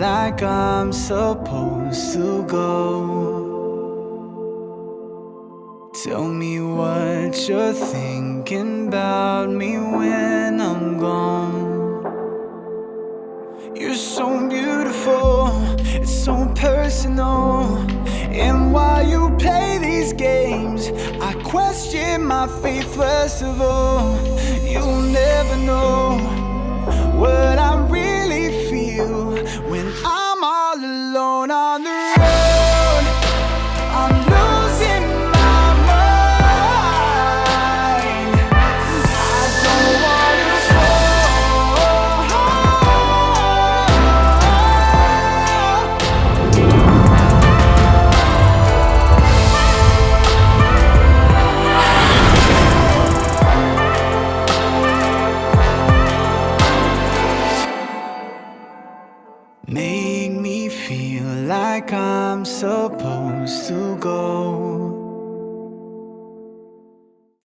like I'm supposed to go. Tell me what you're thinking about me when I'm gone. You're so beautiful, it's so personal. And while you play these games, I question my faith first of all. You'll never know what I really feel when I'm all alone on the road. I'm losing my mind. I don't wanna make me feel like I'm supposed to go.